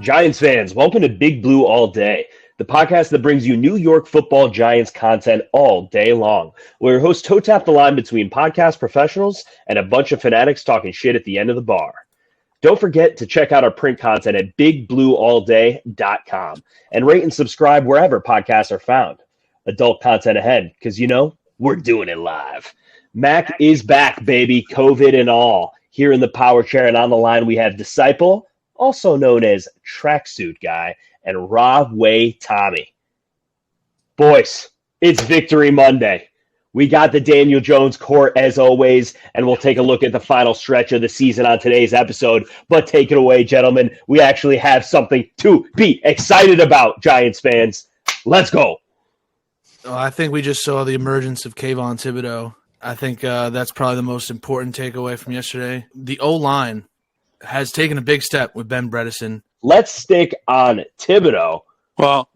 Giants fans, welcome to Big Blue All Day, the podcast that brings you New York football Giants content all day long. Where your hosts toe tap the line between podcast professionals and a bunch of fanatics talking shit at the end of the bar. Don't forget to check out our print content at bigblueallday.com and rate and subscribe wherever podcasts are found. Adult content ahead, because we're doing it live. Mac is back, baby, COVID and all. Here in the power chair and on the line, we have Disciple, also known as Tracksuit Guy, and Rob Way Tommy. Boys, it's Victory Monday. We got the Daniel Jones court as always, and we'll take a look at the final stretch of the season on today's episode. But take it away, gentlemen. We actually have something to be excited about, Giants fans. Let's go. I think we just saw the emergence of Kayvon Thibodeaux. I think that's probably the most important takeaway from yesterday. The O-line has taken a big step with Ben Bredeson. Let's stick on Thibodeaux. Well,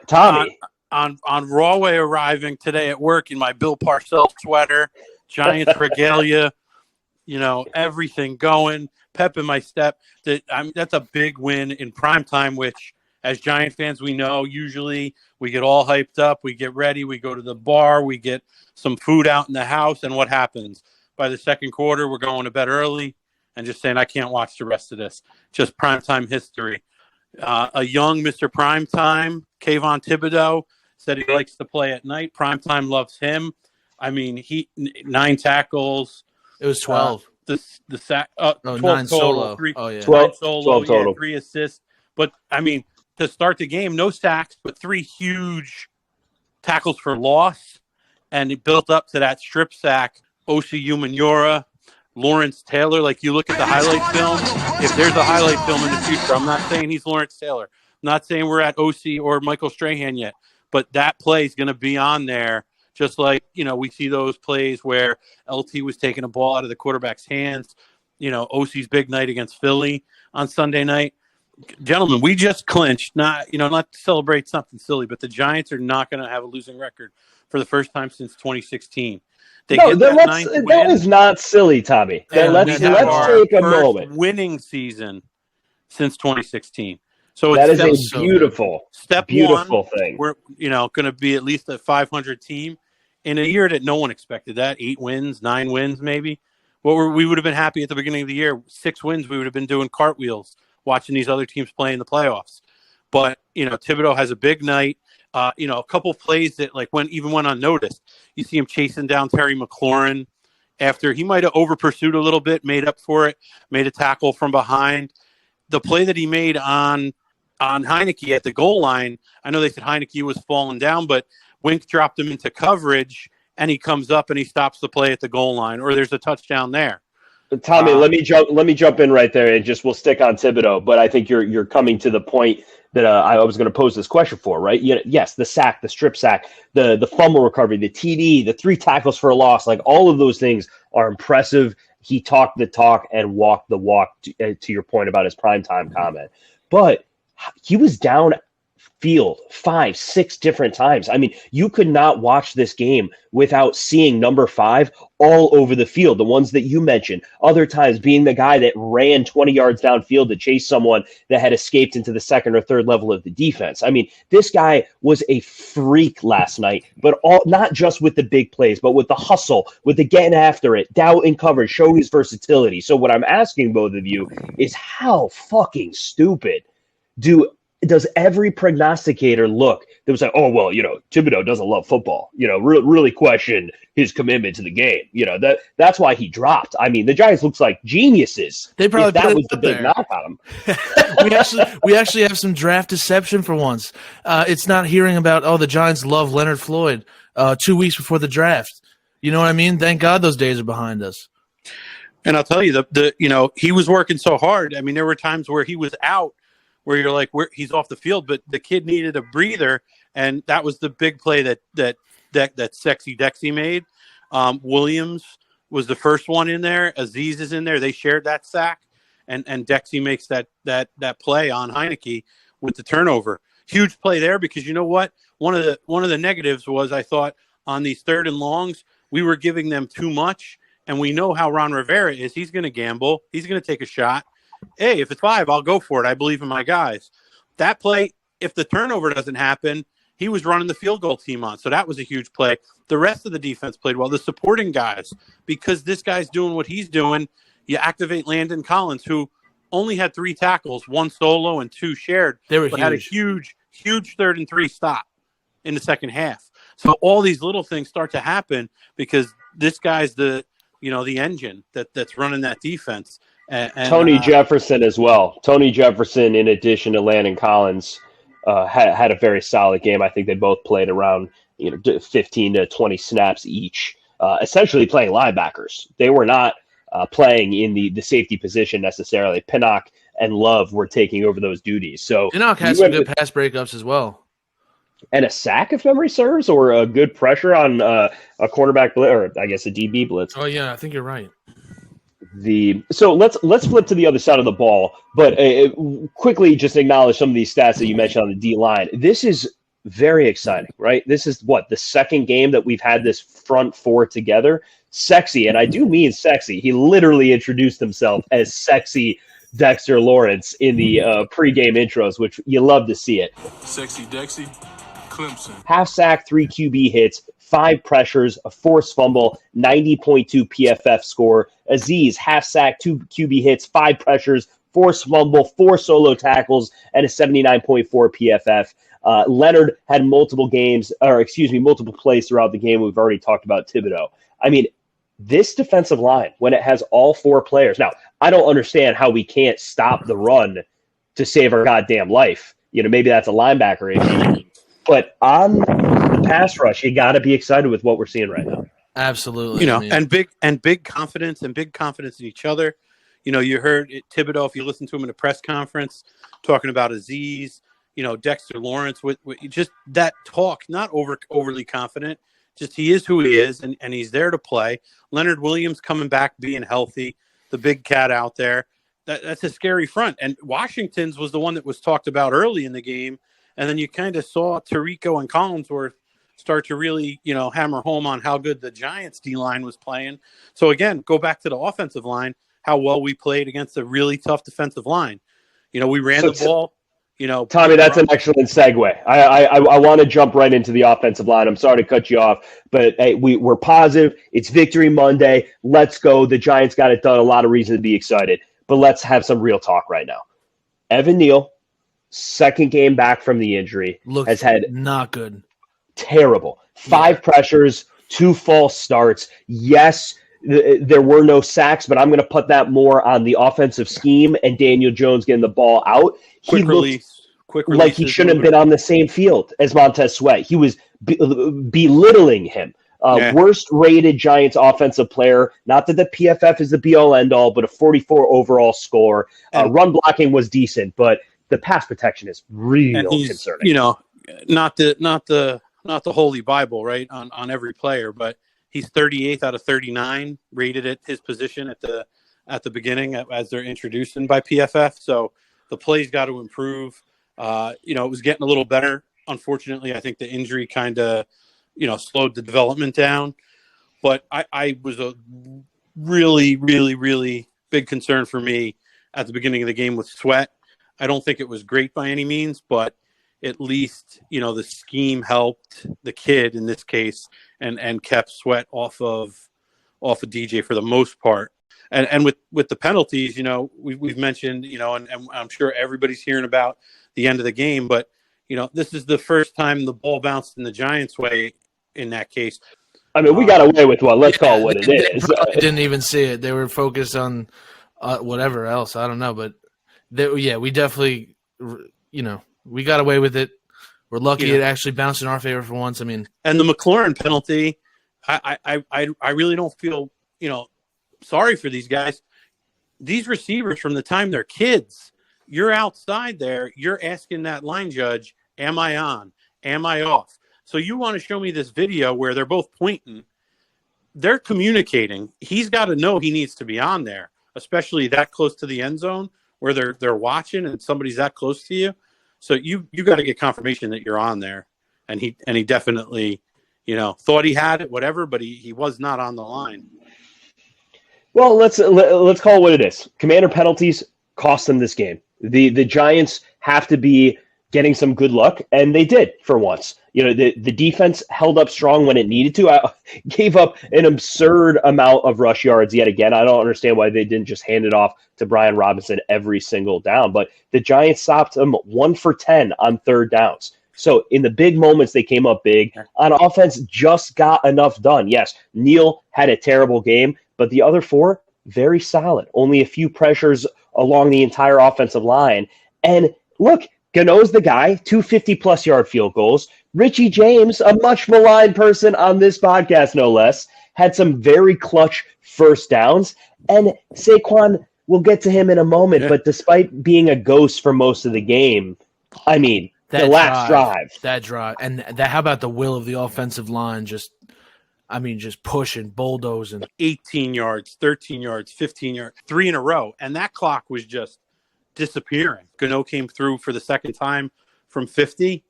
Tommy. On Rawway arriving today at work in my Bill Parcells sweater, Giants regalia, everything going, pep in my step. That's a big win in prime time, which as Giant fans, we know usually we get all hyped up, we get ready, we go to the bar, we get some food out in the house, and what happens? By the second quarter, we're going to bed early and just saying, I can't watch the rest of this. Just primetime history. A young Mr. Primetime, Kayvon Thibodeaux, said he likes to play at night. Primetime loves him. I mean, he 9 tackles. It was 12. The sack. 12 9 total. solo. 12 total. Yeah, 3 assists. But I mean, to start the game, no sacks, but 3 huge tackles for loss, and it built up to that strip sack. Osi Umenyiora, Lawrence Taylor. Like, you look at the highlight film. If there's a highlight film in the future, I'm not saying he's Lawrence Taylor. I'm not saying we're at Osi or Michael Strahan yet. But that play is going to be on there, just like, we see those plays where LT was taking a ball out of the quarterback's hands. OC's big night against Philly on Sunday night. Gentlemen, we just clinched, not to celebrate something silly, but the Giants are not going to have a losing record for the first time since 2016. That is not silly, Tommy. Let's take a moment. Winning season since 2016. So that is a beautiful thing. We're going to be at least a 500 team in a year that no one expected. That 8 wins, 9 wins, maybe. We would have been happy at the beginning of the year. 6 wins, we would have been doing cartwheels watching these other teams play in the playoffs. But Thibodeaux has a big night. A couple of plays that went unnoticed. You see him chasing down Terry McLaurin after he might have over pursued a little bit, made up for it, made a tackle from behind. The play that he made on Heinicke at the goal line, I know they said Heinicke was falling down, but Wink dropped him into coverage, and he comes up and he stops the play at the goal line, or there's a touchdown there. Tommy, let me jump in right there, and we'll stick on Thibodeaux. But I think you're coming to the point that I was going to pose this question for, right? Yes, the sack, the strip sack, the fumble recovery, the TD, the 3 tackles for a loss, all of those things are impressive. He talked the talk and walked the walk, to your point about his primetime comment. But he was down field 5, 6 different times. I mean, you could not watch this game without seeing number 5 all over the field. The ones that you mentioned, other times being the guy that ran 20 yards downfield to chase someone that had escaped into the second or third level of the defense. I mean, this guy was a freak last night, but not just with the big plays, but with the hustle, with the getting after it, doubt in coverage, show his versatility. So what I'm asking both of you is, how fucking stupid does every prognosticator look that was like, oh, well, Thibodeaux doesn't love football, really question his commitment to the game. That's why he dropped. I mean, the Giants looks like geniuses. They probably that was the big knock on him. we actually have some draft deception for once. It's not hearing about, the Giants love Leonard Floyd 2 weeks before the draft. You know what I mean? Thank God those days are behind us. And I'll tell you, he was working so hard. I mean, there were times where he was out, where you're like, he's off the field, but the kid needed a breather, and that was the big play that Sexy Dexy made. Williams was the first one in there. Azeez is in there. They shared that sack, and Dexy makes that play on Heinicke with the turnover. Huge play there, because you know what? One of the negatives was, I thought, on these 3rd and longs, we were giving them too much, and we know how Ron Rivera is. He's going to gamble. He's going to take a shot. hey, if it's 5, I'll go for it. I believe in my guys. That play, if the turnover doesn't happen, he was running the field goal team on. So that was a huge play. The rest of the defense played well. The supporting guys, because this guy's doing what he's doing, you activate Landon Collins, who only had 3 tackles, 1 solo and 2 shared. They were but huge. had a huge 3rd and 3 stop in the second half. So all these little things start to happen because this guy's the engine that's running that defense. And Tony Jefferson as well. Tony Jefferson, in addition to Landon Collins, had a very solid game. I think they both played around 15 to 20 snaps each, essentially playing linebackers. They were not playing in the safety position necessarily. Pinnock and Love were taking over those duties. So Pinnock has some good pass breakups as well. And a sack, if memory serves, or a good pressure on a cornerback blitz, or I guess a DB blitz. Oh yeah, I think you're right. So let's flip to the other side of the ball, but quickly just acknowledge some of these stats that you mentioned on the D line. This is very exciting, right? This is the second game that we've had this front 4 together. Sexy, and I do mean sexy. He literally introduced himself as sexy Dexter Lawrence in the pregame intros, which you love to see it. Sexy Dexy, Clemson. Half sack, 3 QB hits, 5 pressures, a forced fumble, 90.2 PFF score. Azeez, half sack, 2 QB hits, 5 pressures, forced fumble, 4 solo tackles, and a 79.4 PFF. Leonard had multiple plays throughout the game. We've already talked about Thibodeau. I mean, this defensive line, when it has all 4 players. Now, I don't understand how we can't stop the run to save our goddamn life. Maybe that's a linebacker issue. But on the pass rush, you got to be excited with what we're seeing right now. Absolutely. And big confidence in each other. You heard Thibodeau, if you listen to him in a press conference, talking about Azeez, Dexter Lawrence, with just that talk, not overly confident. Just he is who he is, and he's there to play. Leonard Williams coming back, being healthy, the big cat out there. That's a scary front. And Washington's was the one that was talked about early in the game, and then you kind of saw Tirico and Collinsworth start to really, hammer home on how good the Giants D-line was playing. So, again, go back to the offensive line, how well we played against a really tough defensive line. We ran the ball. Tommy, that's an excellent segue. I want to jump right into the offensive line. I'm sorry to cut you off, but hey, we're positive. It's Victory Monday. Let's go. The Giants got it done. A lot of reason to be excited. But let's have some real talk right now. Evan Neal, second game back from the injury, has had not good. Terrible. 5 pressures, 2 false starts. Yes, there were no sacks, but I'm going to put that more on the offensive scheme and Daniel Jones getting the ball out. Quick release like he shouldn't have been on the same field as Montez Sweat. He was belittling him. Worst rated Giants offensive player. Not that the PFF is the be-all end-all, but a 44 overall score. Run blocking was decent, but the pass protection is real concerning. Not the Holy Bible, right, on every player, but he's 38th out of 39 rated at his position at the beginning as they're introduced by PFF. So the play's got to improve. It was getting a little better. Unfortunately, I think the injury kind of, slowed the development down. But I was a really, really, really big concern for me at the beginning of the game with Sweat. I don't think it was great by any means, but at least, the scheme helped the kid in this case and kept Sweat off of DJ for the most part. And with the penalties, we've mentioned, and I'm sure everybody's hearing about the end of the game, but, this is the first time the ball bounced in the Giants' way in that case. I mean, we got away with one. Let's call it what it is. They didn't even see it. They were focused on whatever else. I don't know, but we definitely, we got away with it. We're lucky it actually bounced in our favor for once. I mean, and the McLaurin penalty, I really don't feel, sorry for these guys. These receivers from the time they're kids, you're outside there, you're asking that line judge, am I on? Am I off? So you want to show me this video where they're both pointing. They're communicating. He's got to know he needs to be on there, especially that close to the end zone where they're watching and somebody's that close to you. So you got to get confirmation that you're on there. And he definitely, thought he had it, whatever, but he was not on the line. Well, let's call it what it is. Commander penalties, cost them this game. The Giants have to be getting some good luck, and they did for once. The defense held up strong when it needed to. I gave up an absurd amount of rush yards yet again. I don't understand why they didn't just hand it off to Brian Robinson every single down, but the Giants stopped them 1 for 10 on third downs. So in the big moments, they came up big. On offense, just got enough done. Yes, Neal had a terrible game, but the other 4, very solid. Only a few pressures along the entire offensive line. And look, Gano's the guy, 2 50-plus yard field goals. Richie James, a much maligned person on this podcast, no less, had some very clutch first downs. And Saquon, we'll get to him in a moment, but despite being a ghost for most of the game, I mean, the last drive. That drive. And how about the will of the offensive line just pushing, bulldozing. 18 yards, 13 yards, 15 yards, 3 in a row. And that clock was just disappearing. Gano came through for the second time from 50.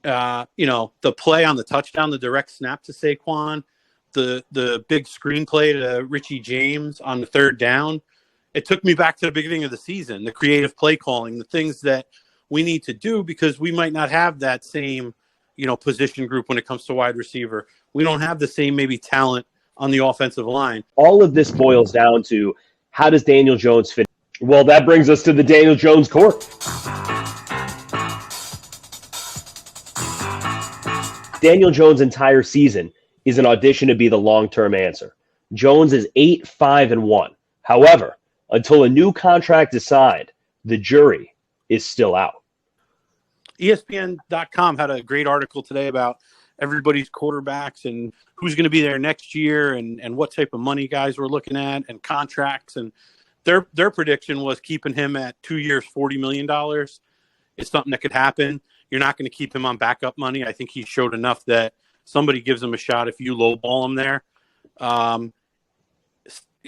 The play on the touchdown, the direct snap to Saquon, the big screenplay to Richie James on the third down. It took me back to the beginning of the season, the creative play calling, the things that we need to do because we might not have that same, position group when it comes to wide receiver. We don't have the same maybe talent on the offensive line. All of this boils down to how does Daniel Jones fit? Well, that brings us to the Daniel Jones court. Daniel Jones' entire season is an audition to be the long-term answer. Jones is 8-5-1. However, until a new contract is signed, the jury is still out. ESPN.com had a great article today about everybody's quarterbacks and who's going to be there next year and what type of money guys we're looking at and contracts. And their prediction was keeping him at 2 years, $40 million. It's something that could happen. You're not going to keep him on backup money. I think he showed enough that somebody gives him a shot if you lowball him there.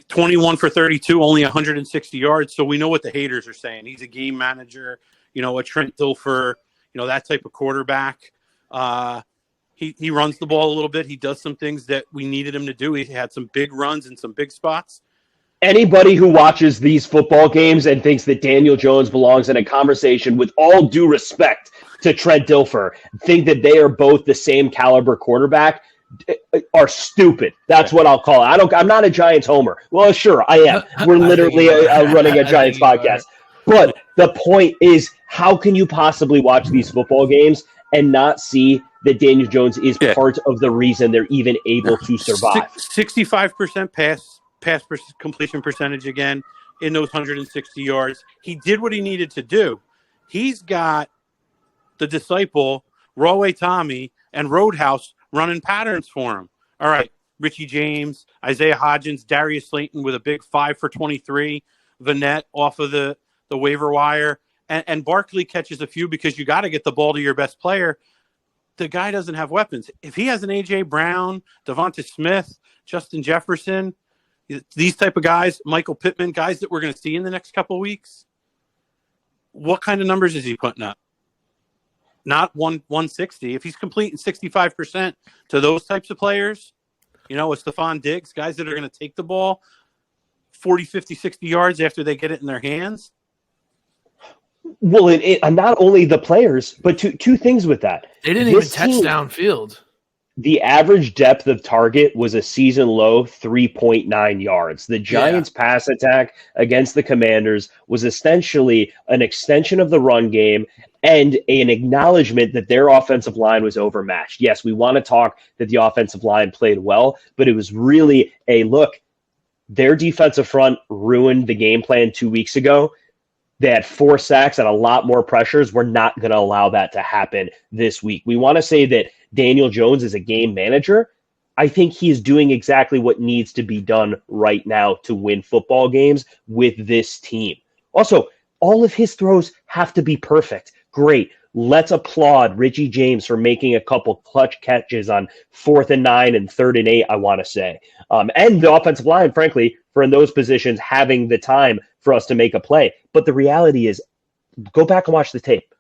21 for 32, only 160 yards. So we know what the haters are saying. He's a game manager, a Trent Dilfer, that type of quarterback. He runs the ball a little bit. He does some things that we needed him to do. He had some big runs in some big spots. Anybody who watches these football games and thinks that Daniel Jones belongs in a conversation, with all due respect to Trent Dilfer, think that they are both the same caliber quarterback are stupid. That's what I'll call it. I'm not a Giants homer. Well, sure, I am. We're literally running a Giants podcast. But the point is, how can you possibly watch these football games and not see that Daniel Jones is part of the reason they're even able to survive? 65% pass completion percentage again in those 160 yards. He did what he needed to do. He's got the disciple, Raway Tommy, and Roadhouse running patterns for him. All right, Richie James, Isaiah Hodgins, Darius Slayton with a big 5 for 23, Vanette off of the waiver wire, and Barkley catches a few because you got to get the ball to your best player. The guy doesn't have weapons. If he has an A.J. Brown, Devonta Smith, Justin Jefferson, these type of guys, Michael Pittman, guys that we're going to see in the next couple of weeks, what kind of numbers is he putting up? Not 160. If he's completing 65% to those types of players, with Stephon Diggs, guys that are going to take the ball 40, 50, 60 yards after they get it in their hands. Well, not only the players, but two things with that. They didn't even touch downfield. The average depth of target was a season low 3.9 yards. The Giants' pass attack against the Commanders was essentially an extension of the run game and an acknowledgement that their offensive line was overmatched. Yes, we want to talk that the offensive line played well, but it was really a look. Their defensive front ruined the game plan 2 weeks ago. They had 4 sacks and a lot more pressures. We're not going to allow that to happen this week. We want to say that Daniel Jones is a game manager. I think he is doing exactly what needs to be done right now to win football games with this team. Also, all of his throws have to be perfect. Great. Let's applaud Richie James for making a couple clutch catches on 4th and 9 and 3rd and 8, I want to say. And the offensive line, frankly, for in those positions having the time for us to make a play. But the reality is, go back and watch the tape.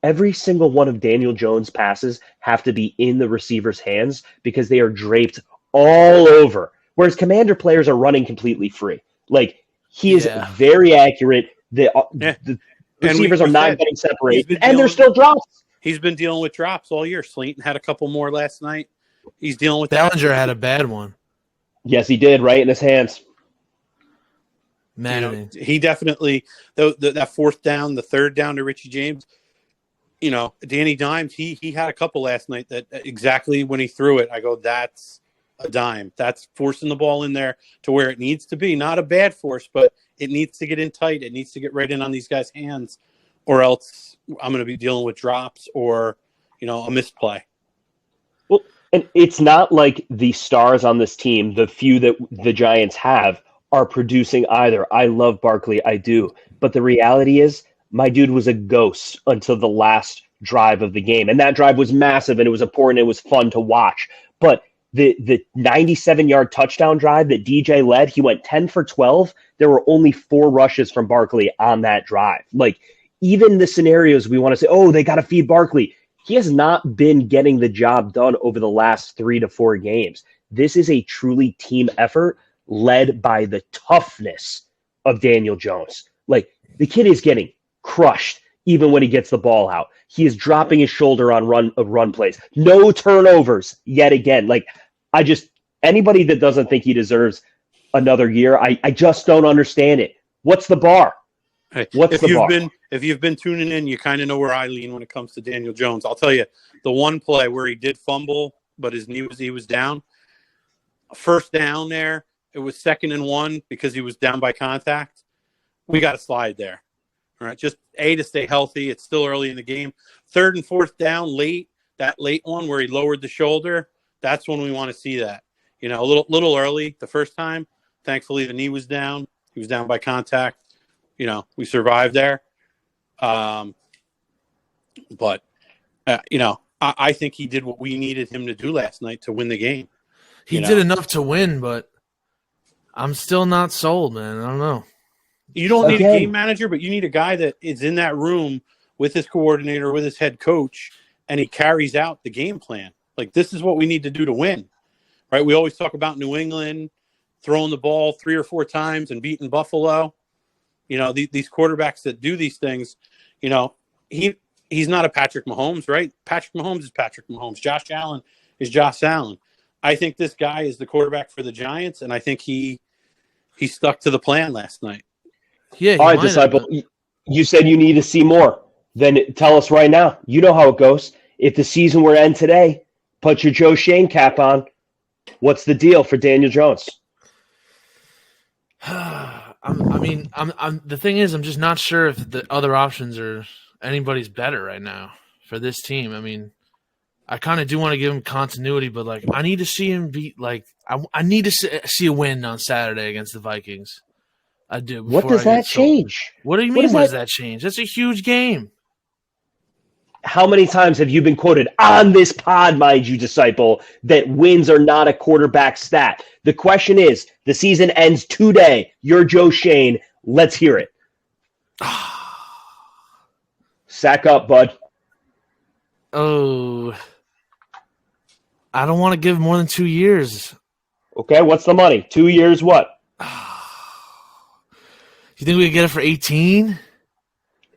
Every single one of Daniel Jones' passes have to be in the receiver's hands because they are draped all over. Whereas Commander players are running completely free. Like, he is very accurate, Yeah. The And receivers we are not said getting he's separated, been and dealing- there's still drops. He's been dealing with drops all year. Slayton had a couple more last night. He's dealing with that. Bellinger had a bad one. Yes, he did, right in his hands. Maddening. He definitely that fourth down, the third down to Richie James. Danny Dimes, he had a couple last night that exactly when he threw it, I go, that's a dime. That's forcing the ball in there to where it needs to be. Not a bad force, but it needs to get in tight. It needs to get right in on these guys' hands, or else I'm going to be dealing with drops or, a misplay. Well, and it's not like the stars on this team, the few that the Giants have, are producing either. I love Barkley, I do. But the reality is, my dude was a ghost until the last drive of the game. And that drive was massive, and it was important. It was fun to watch. But the 97-yard touchdown drive that DJ led, he went 10 for 12. There were only 4 rushes from Barkley on that drive. Like, even the scenarios we want to say, oh, they got to feed Barkley. He has not been getting the job done over the last 3 to 4 games. This is a truly team effort led by the toughness of Daniel Jones. Like, the kid is getting crushed even when he gets the ball out. He is dropping his shoulder on run plays. No turnovers yet again. Like, anybody that doesn't think he deserves another year, I just don't understand it. What's the bar? Hey, What's the bar? If you've been tuning in, you kind of know where I lean when it comes to Daniel Jones. I'll tell you, the one play where he did fumble, but he was down. First down there, it was 2nd and 1 because he was down by contact. We got to slide there. All right, just to stay healthy. It's still early in the game. 3rd and 4th down, that late one where he lowered the shoulder, that's when we want to see that. A little early the first time. Thankfully, the knee was down. He was down by contact. We survived there. I think he did what we needed him to do last night to win the game. He did enough to win, but I'm still not sold, man. I don't know. You don't need a game manager, but you need a guy that is in that room with his coordinator, with his head coach, and he carries out the game plan. Like, this is what we need to do to win, right? We always talk about New England throwing the ball 3 or 4 times and beating Buffalo. These quarterbacks that do these things, he's not a Patrick Mahomes, right? Patrick Mahomes is Patrick Mahomes. Josh Allen is Josh Allen. I think this guy is the quarterback for the Giants, and I think he stuck to the plan last night. Yeah. All right, Disciple, you said you need to see more. Then tell us right now. You know how it goes. If the season were to end today, put your Joe Shane cap on. What's the deal for Daniel Jones? The thing is, I'm just not sure if the other options are anybody's better right now for this team. I mean, I kind of do want to give him continuity, but I need to see him beat. I need to see a win on Saturday against the Vikings. I do. What does that change? What do you mean? What does that change? That's a huge game. How many times have you been quoted on this pod, mind you, Disciple, that wins are not a quarterback stat? The question is, the season ends today. You're Joe Shane. Let's hear it. Sack up, bud. Oh, I don't want to give more than 2 years. Okay, what's the money? 2 years, what? You think we could get it for 18?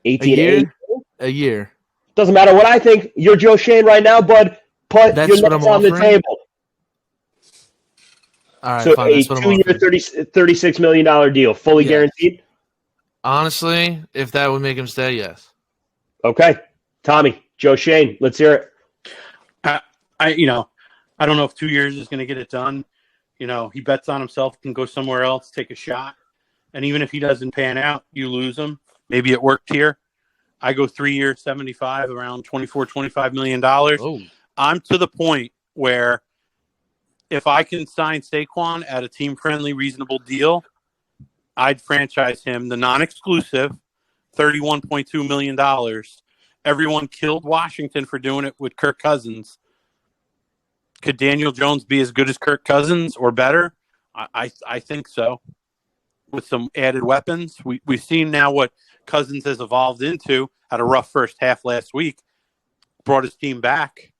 18 A year. Doesn't matter what I think. You're Joe Shane right now, bud. Put your nuts on the table. All right, so fine, a 2-year, $36 million deal, fully guaranteed? Honestly, if that would make him stay, yes. Okay. Tommy, Joe Shane, let's hear it. I don't know if 2 years is going to get it done. He bets on himself, can go somewhere else, take a shot. And even if he doesn't pan out, you lose him. Maybe it worked here. I go 3 years, 75, around $25 million. Oh. I'm to the point where if I can sign Saquon at a team-friendly, reasonable deal, I'd franchise him the non-exclusive $31.2 million. Everyone killed Washington for doing it with Kirk Cousins. Could Daniel Jones be as good as Kirk Cousins or better? I think so. With some added weapons. We've seen now what Cousins has evolved into. Had a rough first half last week. Brought his team back.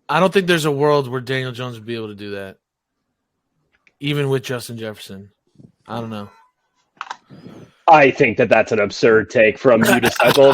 I don't think there's a world where Daniel Jones would be able to do that. Even with Justin Jefferson. I don't know. I think that that's an absurd take from you to cycle.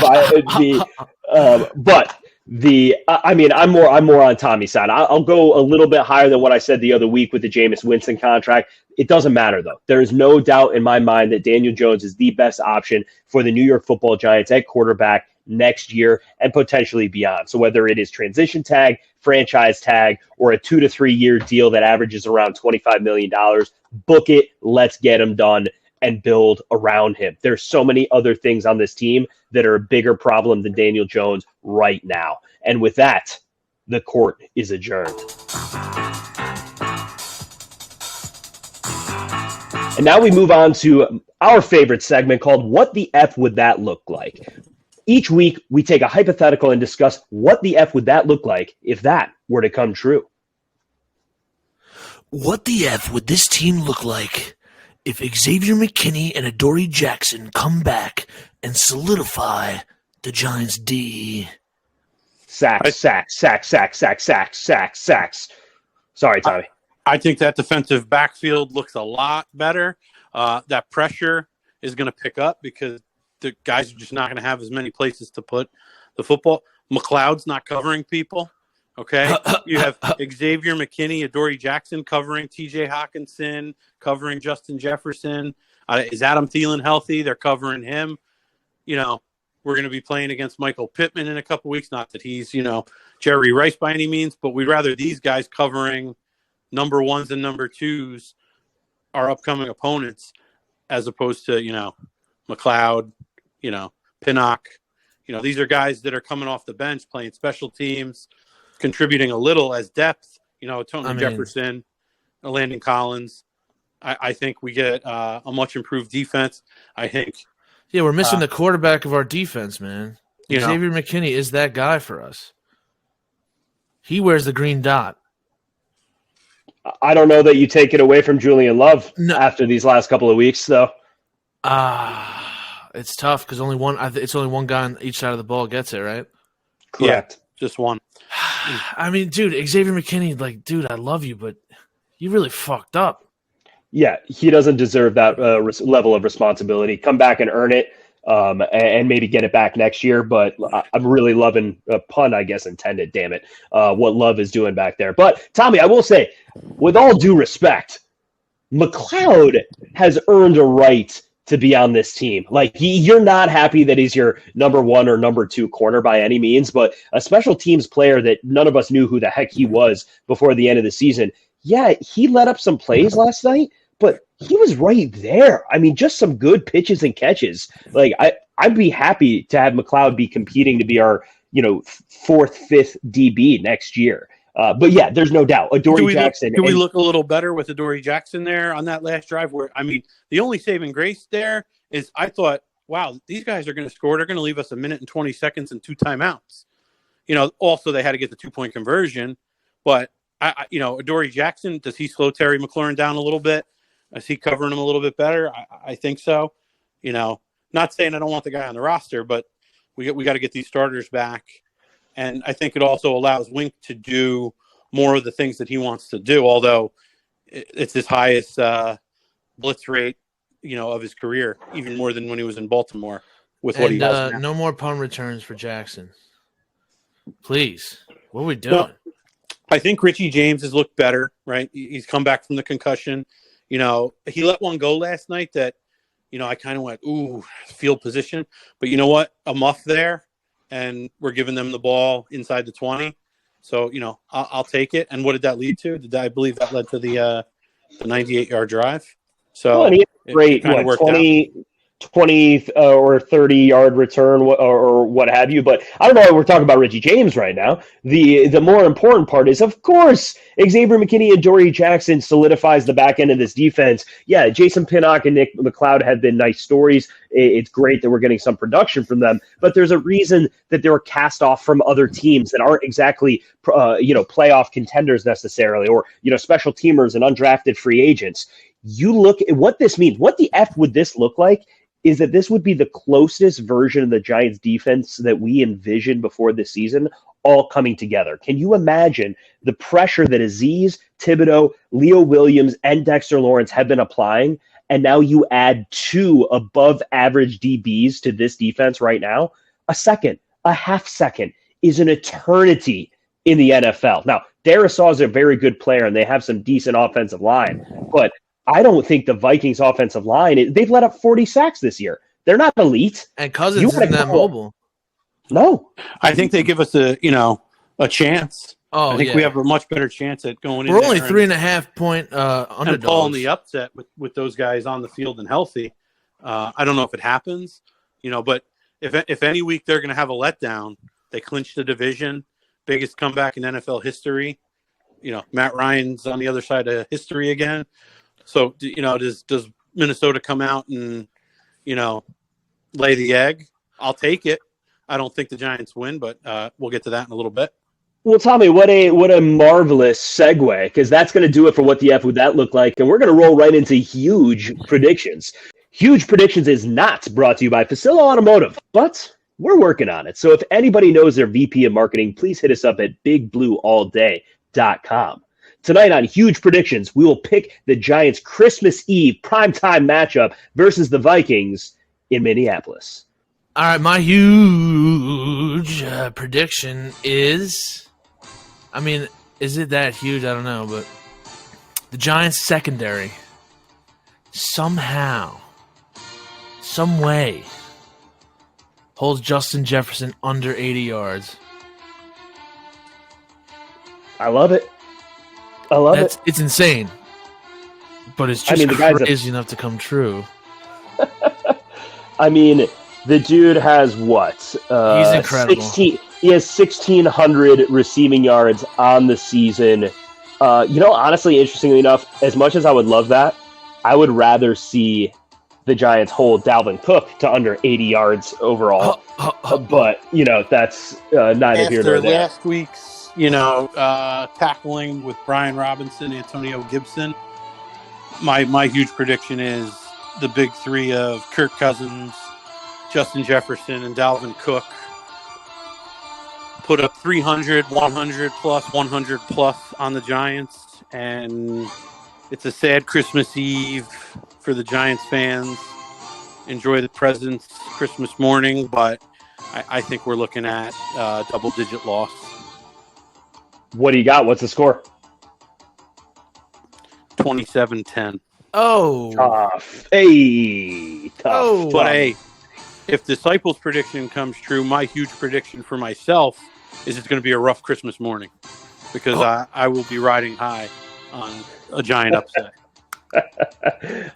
I'm more on Tommy's side. I'll go a little bit higher than what I said the other week with the Jameis Winston contract. It doesn't matter, though. There is no doubt in my mind that Daniel Jones is the best option for the New York Football Giants at quarterback next year and potentially beyond. So whether it is transition tag, franchise tag, or a 2 to 3 year deal that averages around $25 million, book it, let's get him done and build around him. There's so many other things on this team that are a bigger problem than Daniel Jones right now. And with that, the court is adjourned. And now we move on to our favorite segment called What the F Would That Look Like? Each week, we take a hypothetical and discuss what the F would that look like if that were to come true. What the F would this team look like if Xavier McKinney and Adoree Jackson come back and solidify the Giants' D? Sacks. Sorry, Tommy. I think that defensive backfield looks a lot better. That pressure is going to pick up because the guys are just not going to have as many places to put the football. McLeod's not covering people. Okay. You have Xavier McKinney, Adoree Jackson covering TJ Hawkinson, covering Justin Jefferson. Is Adam Thielen healthy? They're covering him. You know, we're going to be playing against Michael Pittman in a couple weeks. Not that he's, Jerry Rice by any means, but we'd rather these guys covering number ones and number twos, our upcoming opponents, as opposed to, McLeod, Pinnock. These are guys that are coming off the bench, playing special teams, contributing a little as depth. Tony Jefferson, Landon Collins. I think we get a much improved defense. I think. Yeah, we're missing the quarterback of our defense, man. Xavier McKinney is that guy for us. He wears the green dot. I don't know that you take it away from Julian Love after these last couple of weeks, though. It's tough because it's only one guy on each side of the ball gets it, right? Correct. Yeah, just one. Dude, Xavier McKinney, dude, I love you, but you really fucked up. Yeah, he doesn't deserve that level of responsibility. Come back and earn it, and maybe get it back next year. But I'm really loving a pun, I guess, intended. Damn it, what Love is doing back there. But Tommy, I will say, with all due respect, McLeod has earned a right to be on this team. You're not happy that he's your number one or number two corner by any means, but a special teams player that none of us knew who the heck he was before the end of the season. Yeah, he let up some plays last night, but he was right there. Just some good pitches and catches. I'd be happy to have McLeod be competing to be our, fourth, fifth DB next year. But yeah, there's no doubt. Adoree Jackson. Do we look a little better with Adoree Jackson there on that last drive? The only saving grace there is I thought, wow, these guys are going to score. They're going to leave us 1 minute and 20 seconds and 2 timeouts. Also they had to get the 2-point conversion. But, Adoree Jackson, does he slow Terry McLaurin down a little bit? Is he covering him a little bit better? I think so. Not saying I don't want the guy on the roster, but we got to get these starters back. And I think it also allows Wink to do more of the things that he wants to do, although it's his highest blitz rate, of his career, even more than when he was in Baltimore with what he does now. No more punt returns for Jackson. Please. What are we doing? No, I think Richie James has looked better, right? He's come back from the concussion. He let one go last night that, I kind of went, ooh, field position. But you know what? A muff there. And we're giving them the ball inside the 20. So, I'll take it. And what did that lead to? I believe that led to the 98-yard drive. So, he had great, 20 or 30-yard return or what have you. But I don't know why we're talking about Richie James right now. The more important part is, of course, Xavier McKinney and Adoree Jackson solidifies the back end of this defense. Yeah, Jason Pinnock and Nick McLeod have been nice stories. It's great that we're getting some production from them. But there's a reason that they were cast off from other teams that aren't exactly, playoff contenders necessarily, or, special teamers and undrafted free agents. You look at what this means. What the F would this look like? Is that this would be the closest version of the Giants defense that we envisioned before this season all coming together. Can you imagine the pressure that Azeez, Thibodeaux, Leo Williams, and Dexter Lawrence have been applying? and now you add 2 above average DBs to this defense right now, a second, a half second is an eternity in the NFL. Now, Darisaw is a very good player, and they have some decent offensive line, but I don't think the Vikings offensive line, they've let up 40 sacks this year. They're not elite. And Cousins isn't that mobile. No. I think they give us a chance. Oh, I think we have a much better chance at going in. We're only 3.5 point underdogs. And pulling the upset with those guys on the field and healthy. I don't know if it happens, but if any week they're going to have a letdown, they clinch the division, biggest comeback in NFL history. Matt Ryan's on the other side of history again. So, does Minnesota come out and, lay the egg? I'll take it. I don't think the Giants win, but we'll get to that in a little bit. Well, Tommy, what a marvelous segue, because that's going to do it for What the F Would That Look Like, and we're going to roll right into Huge Predictions. Huge Predictions is not brought to you by Facilla Automotive, but we're working on it. So if anybody knows their VP of marketing, please hit us up at bigblueallday.com. Tonight on Huge Predictions, we will pick the Giants' Christmas Eve primetime matchup versus the Vikings in Minneapolis. All right, my huge prediction is, is it that huge? I don't know, but the Giants' secondary somehow, some way, holds Justin Jefferson under 80 yards. I love it. It's insane, but it's just crazy enough to come true. The dude has what? He's incredible. He has 1,600 receiving yards on the season. Honestly, interestingly enough, as much as I would love that, I would rather see the Giants hold Dalvin Cook to under 80 yards overall. But, that's neither here nor there. After last week's, tackling with Brian Robinson, Antonio Gibson, my huge prediction is the big three of Kirk Cousins, Justin Jefferson, and Dalvin Cook put up 300, 100 plus, 100 plus on the Giants, and it's a sad Christmas Eve for the Giants fans. Enjoy the presents Christmas morning, but I think we're looking at double-digit loss. What do you got? What's the score? 27-10. Oh. Tough. Hey, tough. Oh. But hey, if Disciples' prediction comes true, my huge prediction for myself is it's going to be a rough Christmas morning because I will be riding high on a Giant upset.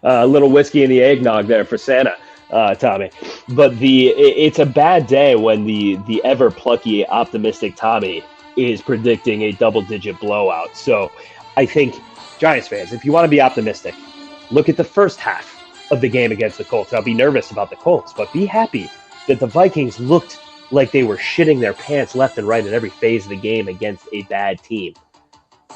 A little whiskey in the eggnog there for Santa, Tommy. But it's a bad day when the ever plucky, optimistic Tommy is predicting a double-digit blowout. So I think, Giants fans, if you want to be optimistic, look at the first half of the game against the Colts. Now, be nervous about the Colts, but be happy that the Vikings looked like they were shitting their pants left and right in every phase of the game against a bad team.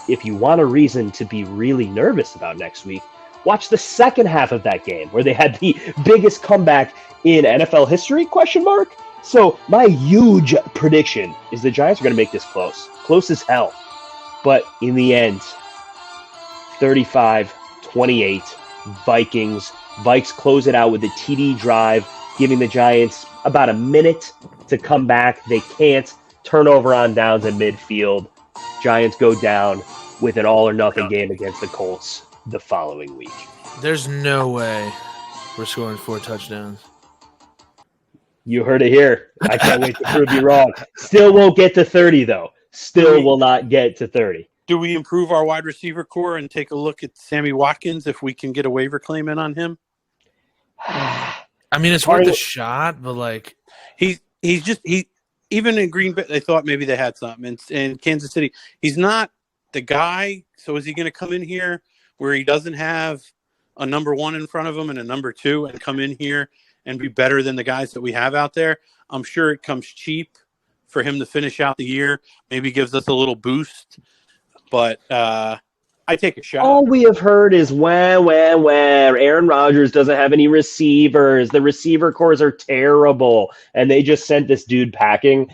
If you want a reason to be really nervous about next week, watch the second half of that game where they had the biggest comeback in NFL history, ? So my huge prediction is the Giants are going to make this close as hell. But in the end, 35-28, Vikings. Vikes close it out with a TD drive, giving the Giants about a minute to come back. They can't. Turnover on downs at midfield. Giants go down with an all-or-nothing game against the Colts the following week. There's no way we're scoring 4 touchdowns. You heard it here. I can't wait to prove you wrong. Still won't get to 30, though. Still will not get to 30. Do we improve our wide receiver core and take a look at Sammy Watkins if we can get a waiver claim in on him? It's worth a shot, but he's even in Green Bay, they thought maybe they had something. In Kansas City, he's not the guy. So is he going to come in here where he doesn't have a number 1 in front of him and a number 2 and come in here and be better than the guys that we have out there? I'm sure it comes cheap for him to finish out the year. Maybe gives us a little boost, but I take a shot. All we have heard is where Aaron Rodgers doesn't have any receivers. The receiver cores are terrible, and they just sent this dude packing.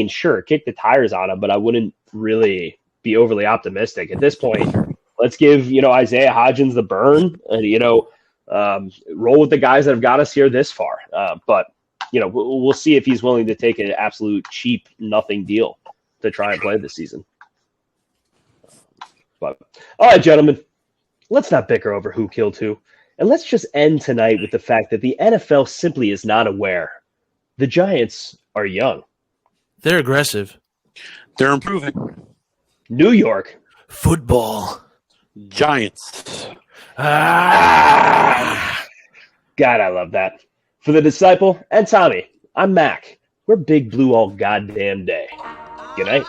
Sure, kick the tires on him, but I wouldn't really be overly optimistic at this point. Let's give Isaiah Hodgins the burn, and Roll with the guys that have got us here this far. But we'll see if he's willing to take an absolute cheap nothing deal to try and play this season. But all right, gentlemen, let's not bicker over who killed who, and let's just end tonight with the fact that the NFL simply is not aware. The Giants are young. They're aggressive. They're improving. New York Football. Giants. God, I love that. For the Disciple and Tommy, I'm Mac. We're Big Blue all goddamn day. Good night.